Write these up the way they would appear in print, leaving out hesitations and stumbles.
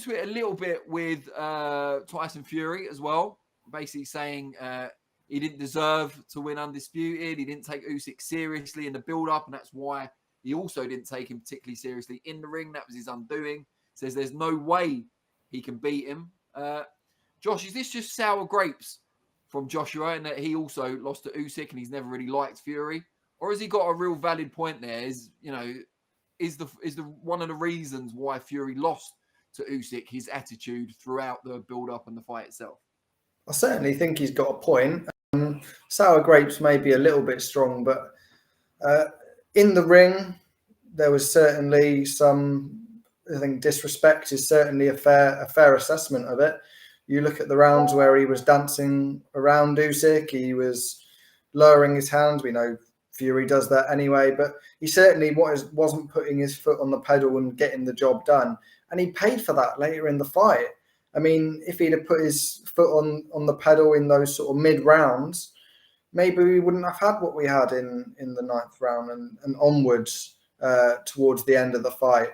into it a little bit with Tyson Fury as well, basically saying he didn't deserve to win undisputed. He didn't take Usyk seriously in the build-up, and that's why he also didn't take him particularly seriously in the ring. That was his undoing. Says there's no way he can beat him. Josh, is this just sour grapes from Joshua and that he also lost to Usyk and he's never really liked Fury? Or has he got a real valid point there? Is the one of the reasons why Fury lost to Usyk his attitude throughout the build-up and the fight itself? I certainly think he's got a point. Sour grapes may be a little bit strong, but in the ring, there was certainly some, I think disrespect is certainly a fair assessment of it. You look at the rounds where he was dancing around Usyk, he was lowering his hands. We know Fury does that anyway, but he certainly wasn't putting his foot on the pedal and getting the job done. And he paid for that later in the fight. I mean, if he'd have put his foot on the pedal in those sort of mid rounds, maybe we wouldn't have had what we had in the ninth round and onwards towards the end of the fight.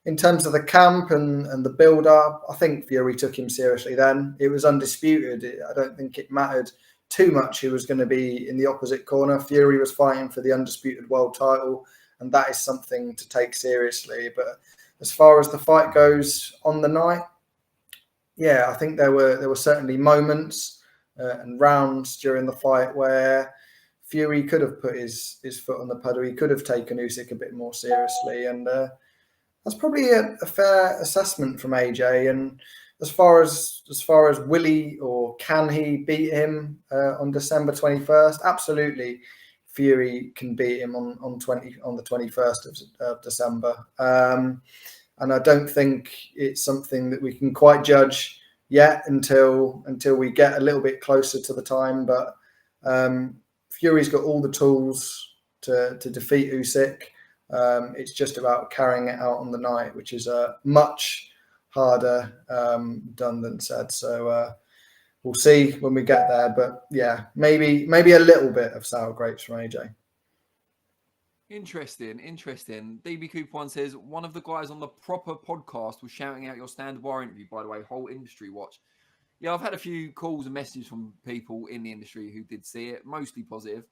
In terms of the camp and the build-up, I think Fury took him seriously then. It was undisputed. I don't think it mattered too much who was going to be in the opposite corner. Fury was fighting for the undisputed world title, and that is something to take seriously. But as far as the fight goes on the night, yeah, I think there were certainly moments and rounds during the fight where Fury could have put his foot on the pedal. He could have taken Usyk a bit more seriously, and that's probably a fair assessment from AJ. And as far as will he or can he beat him on December 21st? Absolutely, Fury can beat him on the 21st of December. And I don't think it's something that we can quite judge yet until we get a little bit closer to the time. But Fury's got all the tools to defeat Usyk. It's just about carrying it out on the night, which is much harder done than said. So we'll see when we get there. But yeah, maybe a little bit of sour grapes from AJ. Interesting. DB Cooper one says, one of the guys on the proper podcast was shouting out your stand bar interview, by the way, whole industry watch. Yeah, I've had a few calls and messages from people in the industry who did see it, mostly positive.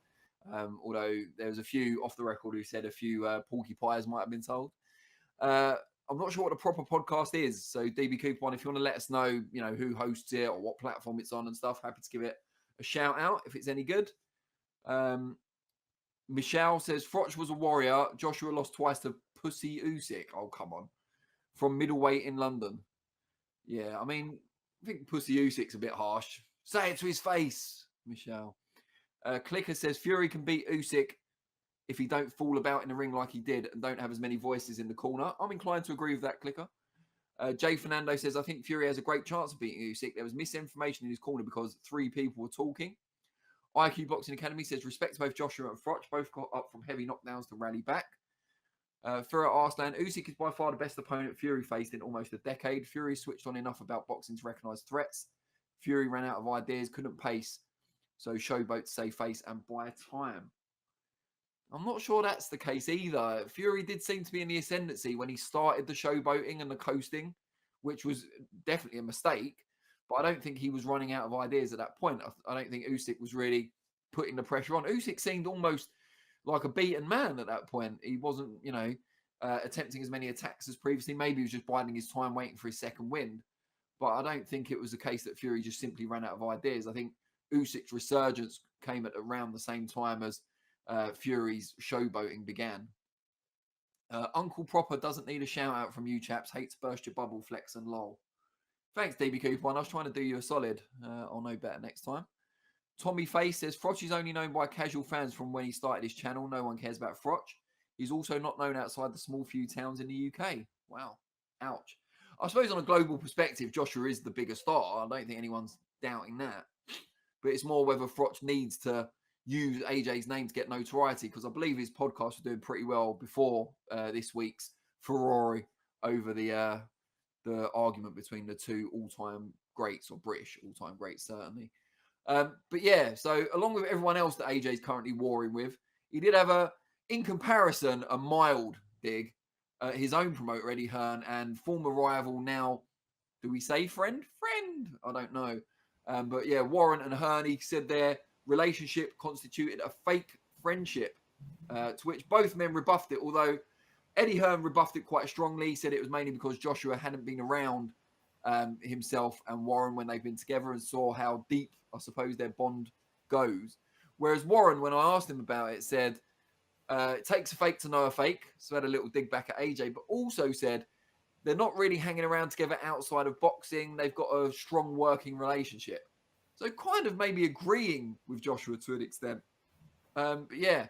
Although there was a few off the record who said a few porky pies might have been told. I'm not sure what the proper podcast is. So DB Cooper one, if you want to let us know, who hosts it or what platform it's on and stuff, happy to give it a shout out if it's any good. Michelle says, Froch was a warrior. Joshua lost twice to Pussy Usyk. Oh, come on. From middleweight in London. Yeah, I mean, I think Pussy Usyk's a bit harsh. Say it to his face, Michelle. Clicker says, Fury can beat Usyk if he don't fall about in the ring like he did and don't have as many voices in the corner. I'm inclined to agree with that, Clicker. Jay Fernando says, I think Fury has a great chance of beating Usyk. There was misinformation in his corner because 3 people were talking. IQ Boxing Academy says, respect to both Joshua and Froch. Both got up from heavy knockdowns to rally back. Fura Arslan, Usyk is by far the best opponent Fury faced in almost a decade. Fury switched on enough about boxing to recognise threats. Fury ran out of ideas, couldn't pace. So showboat to save face and buy time. I'm not sure that's the case either. Fury did seem to be in the ascendancy when he started the showboating and the coasting, which was definitely a mistake. But I don't think he was running out of ideas at that point. I don't think Usyk was really putting the pressure on. Usyk seemed almost like a beaten man at that point. He wasn't, attempting as many attacks as previously. Maybe he was just biding his time, waiting for his second wind. But I don't think it was the case that Fury just simply ran out of ideas. I think Usyk's resurgence came at around the same time as Fury's showboating began. Uncle Proper doesn't need a shout out from you chaps. Hates burst your bubble, flex and lol. Thanks, DB Cooper. I was trying to do you a solid. I'll know better next time. Tommy Face says, Froch is only known by casual fans from when he started his channel. No one cares about Froch. He's also not known outside the small few towns in the UK. Wow. Ouch. I suppose on a global perspective, Joshua is the bigger star. I don't think anyone's doubting that. But it's more whether Froch needs to use AJ's name to get notoriety, because I believe his podcast was doing pretty well before this week's Ferrari over the argument between the two all-time greats, or British all-time greats, certainly. But yeah, so along with everyone else that AJ's currently warring with, he did have in comparison, a mild dig his own promoter, Eddie Hearn, and former rival now, do we say friend? Friend? I don't know. But yeah, Warren and Hearn, he said their relationship constituted a fake friendship, to which both men rebuffed it, although Eddie Hearn rebuffed it quite strongly. He said it was mainly because Joshua hadn't been around himself and Warren when they've been together and saw how deep, I suppose, their bond goes. Whereas Warren, when I asked him about it, said, it takes a fake to know a fake. So had a little dig back at AJ, but also said they're not really hanging around together outside of boxing. They've got a strong working relationship. So kind of maybe agreeing with Joshua to an extent. But yeah,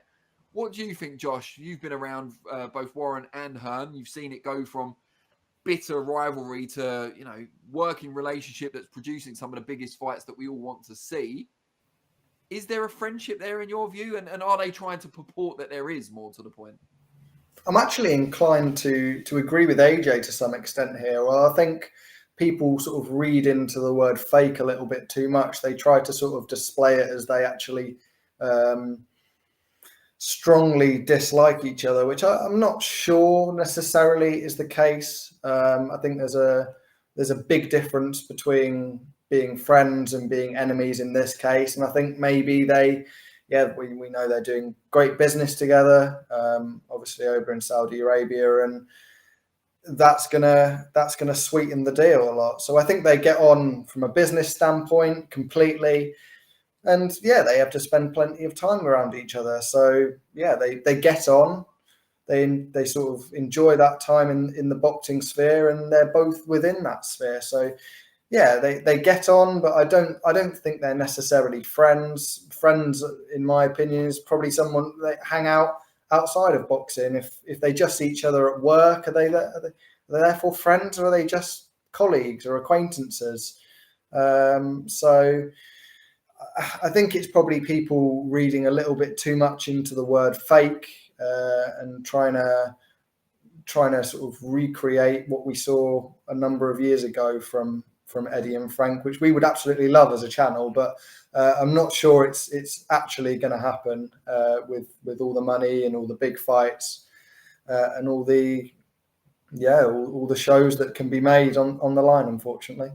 what do you think, Josh? You've been around both Warren and Hearn. You've seen it go from bitter rivalry to, working relationship that's producing some of the biggest fights that we all want to see. Is there a friendship there in your view? And are they trying to purport that there is, more to the point? I'm actually inclined to agree with AJ to some extent here. Well, I think people sort of read into the word fake a little bit too much. They try to sort of display it as they actually strongly dislike each other, which I'm not sure necessarily is the case. I think there's a big difference between being friends and being enemies in this case. And I think maybe we know they're doing great business together, obviously over in Saudi Arabia, and that's gonna sweeten the deal a lot. So I think they get on from a business standpoint completely. And yeah, they have to spend plenty of time around each other. So yeah, they get on. They sort of enjoy that time in the boxing sphere, and they're both within that sphere. So yeah, they get on, but I don't think they're necessarily friends. Friends, in my opinion, is probably someone they hang out outside of boxing. If they just see each other at work, are they therefore friends, or are they just colleagues or acquaintances? So I think it's probably people reading a little bit too much into the word fake and trying to sort of recreate what we saw a number of years ago from Eddie and Frank, which we would absolutely love as a channel, but I'm not sure it's actually going to happen with all the money and all the big fights and all the shows that can be made on the line, unfortunately.